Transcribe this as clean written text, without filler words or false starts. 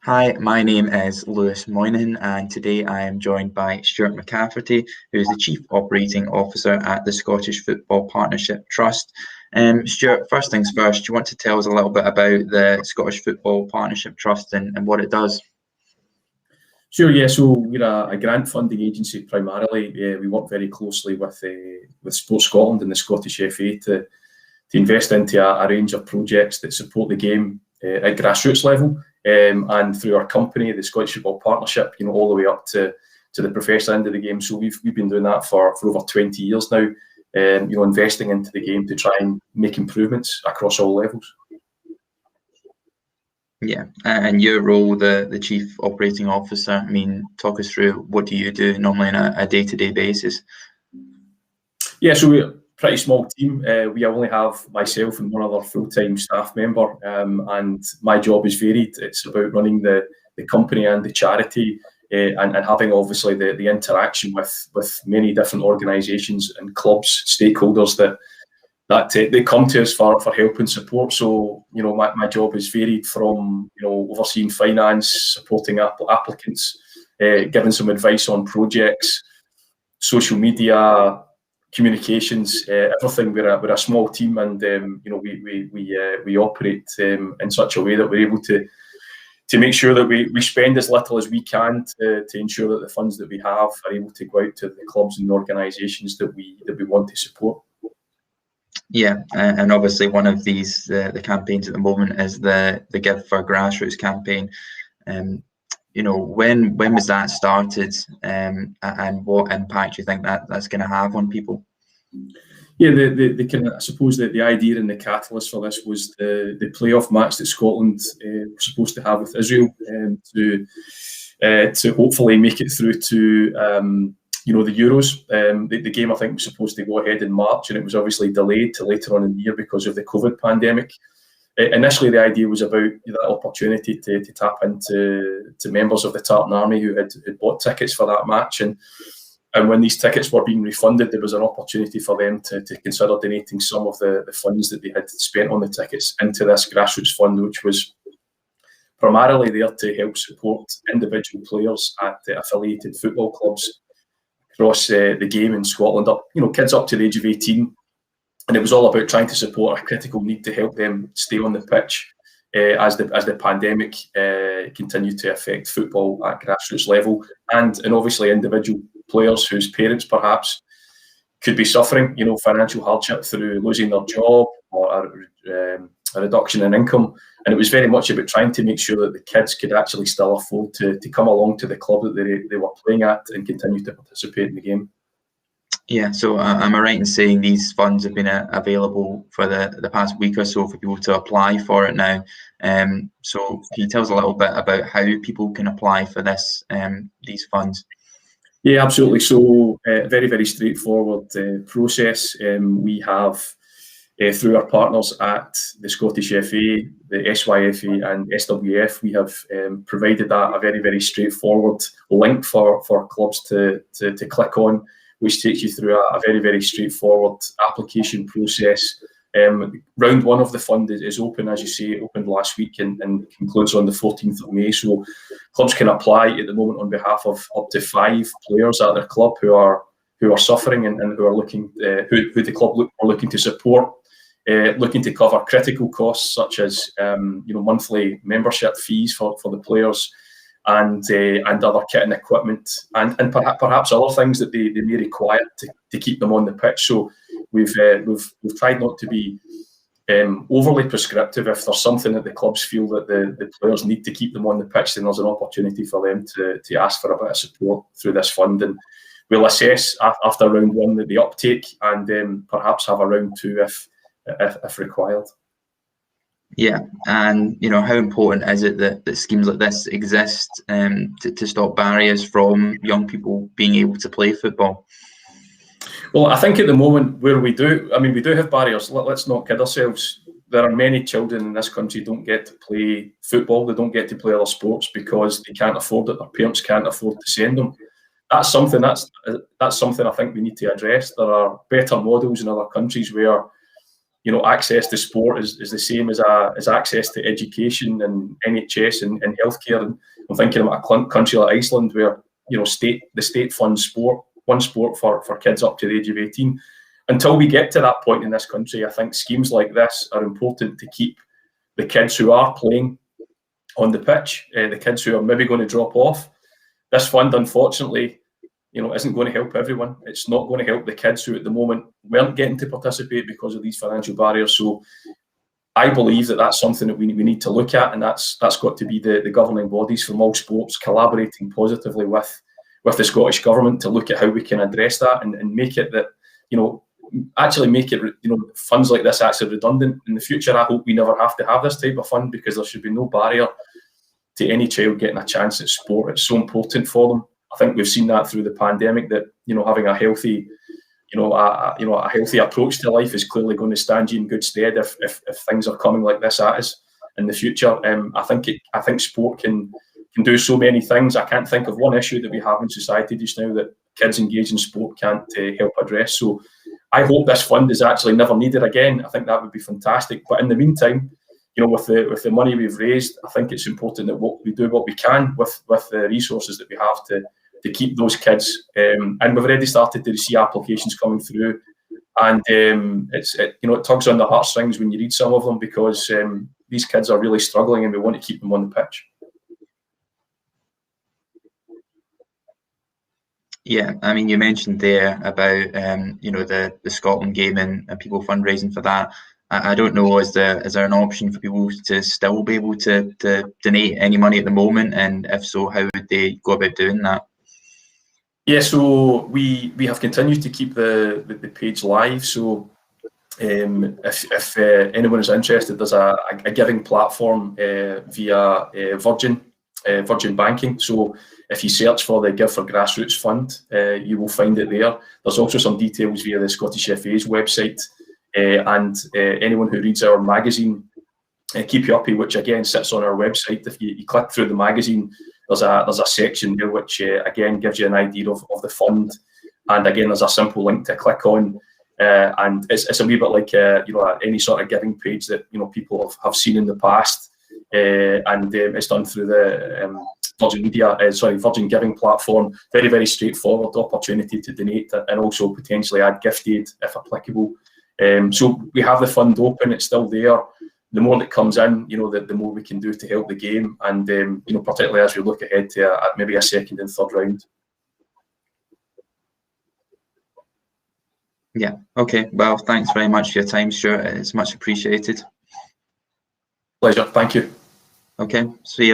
Hi, my name is Lewis Moynihan, and today I am joined by Stuart McCaffrey, who is the Chief Operating Officer at the Scottish Football Partnership Trust. Stuart, first things first, do you want to tell us a little bit about the Scottish Football Partnership Trust and what it does? Sure, yeah. So we're a grant funding agency primarily. We work very closely with Sports Scotland and the Scottish FA to invest into a range of projects that support the game at grassroots level, and through our company, the Scottish Football Partnership, all the way up to the professional end of the game. So we've been doing that for over 20 years now, investing into the game to try and make improvements across all levels. Yeah, and your role, the Chief Operating Officer, I mean, talk us through what do you do normally on a day-to-day basis? Yeah, so we're a pretty small team. We only have myself and one other full-time staff member, and my job is varied. It's about running the company and the charity, and having obviously the interaction with many different organisations and clubs, stakeholders that they come to us for help and support. So my job is varied from overseeing finance, supporting applicants, giving some advice on projects, social media, communications, everything. We're a small team, and we operate in such a way that we're able to make sure that we spend as little as we can to ensure that the funds that we have are able to go out to the clubs and the organisations that we want to support. Yeah, and obviously one of these the campaigns at the moment is the Give for Grassroots campaign. When was that started, and what impact do you think that's going to have on people? Yeah, the kind of, I suppose that the idea and the catalyst for this was the playoff match that Scotland were supposed to have with Israel, to hopefully make it through to the Euros. The game, I think, was supposed to go ahead in March, and it was obviously delayed to later on in the year because of the COVID pandemic. Initially, the idea was about that opportunity to tap into members of the 𝘾𝙘 𝗕𝗓 who had bought tickets for that match, and when these tickets were being refunded, there was an opportunity for them to consider donating some of the funds that they had spent on the tickets into this grassroots fund, which was primarily there to help support individual players at affiliated football clubs across the game in Scotland, kids up to the age of 18. And it was all about trying to support a critical need to help them stay on the pitch as the pandemic continued to affect football at grassroots level, and obviously individual players whose parents perhaps could be suffering, financial hardship through losing their job or a reduction in income. And it was very much about trying to make sure that the kids could actually still afford to come along to the club that they were playing at and continue to participate in the game. Yeah, so am I right in saying these funds have been available for the past week or so for people to apply for it now? So can you tell us a little bit about how people can apply for these funds? Yeah, absolutely. So very, very straightforward process. We have, through our partners at the Scottish FA, the SYFA and SWF, we have provided a very, very straightforward link for clubs to click on, which takes you through a very, very straightforward application process. Round one of the fund is open, as you say. It opened last week and concludes on the 14th of May. So clubs can apply at the moment on behalf of up to 5 players at their club who are suffering and who are looking, who the club are looking to support, looking to cover critical costs such as monthly membership fees for the players, and other kit and equipment, and perhaps other things that they may require to keep them on the pitch. So we've tried not to be overly prescriptive. If there's something that the clubs feel that the players need to keep them on the pitch, then there's an opportunity for them to ask for a bit of support through this fund, and we'll assess after round one the uptake, and perhaps have a round two if required. Yeah, and how important is it that schemes like this exist to stop barriers from young people being able to play football? Well, I think at the moment where we do have barriers. Let's not kid ourselves. There are many children in this country who don't get to play football. They don't get to play other sports because they can't afford it. Their parents can't afford to send them. That's something I think we need to address. There are better models in other countries where access to sport is the same as access to education and NHS and healthcare. And I'm thinking about a country like Iceland where the state funds one sport for kids up to the age of 18. Until we get to that point in this country, I think schemes like this are important to keep the kids who are playing on the pitch, the kids who are maybe going to drop off. This fund, unfortunately, isn't going to help everyone. It's not going to help the kids who at the moment weren't getting to participate because of these financial barriers. So I believe that that's something that we need to look at, and that's got to be the governing bodies from all sports collaborating positively with the Scottish Government to look at how we can address that and make it that, actually make it, funds like this actually redundant. In the future, I hope we never have to have this type of fund, because there should be no barrier to any child getting a chance at sport. It's so important for them. I think we've seen that through the pandemic, that having a healthy, a healthy approach to life is clearly going to stand you in good stead if things are coming like this at us in the future. I think sport can do so many things. I can't think of one issue that we have in society just now that kids engaged in sport can't help address. So I hope this fund is actually never needed again. I think that would be fantastic. But in the meantime, with the money we've raised, I think it's important that we do what we can with the resources that we have to keep those kids. And we've already started to see applications coming through, and it tugs on the heartstrings when you read some of them, because these kids are really struggling, and we want to keep them on the pitch. Yeah, I mean, you mentioned there about the Scotland game and people fundraising for that. I don't know, is there an option for people to still be able to donate any money at the moment, and if so, how would they go about doing that? Yeah, so we have continued to keep the page live. So if anyone is interested, there's a giving platform via Virgin Banking. So if you search for the Give for Grassroots Fund, you will find it there. There's also some details via the Scottish FA's website, and anyone who reads our magazine, Keep You Uppy, which again sits on our website. If you click through the magazine, there's a section there which again gives you an idea of the fund, and again there's a simple link to click on, and it's a wee bit like any sort of giving page that people have seen in the past, and it's done through the Virgin Giving platform. Very, very straightforward opportunity to donate and also potentially add gift aid if applicable. So we have the fund open, it's still there. The more that comes in, the more we can do to help the game, and particularly as we look ahead to maybe a second and third round. Yeah. Okay. Well, thanks very much for your time, Stuart. It's much appreciated. Pleasure. Thank you. Okay. See you.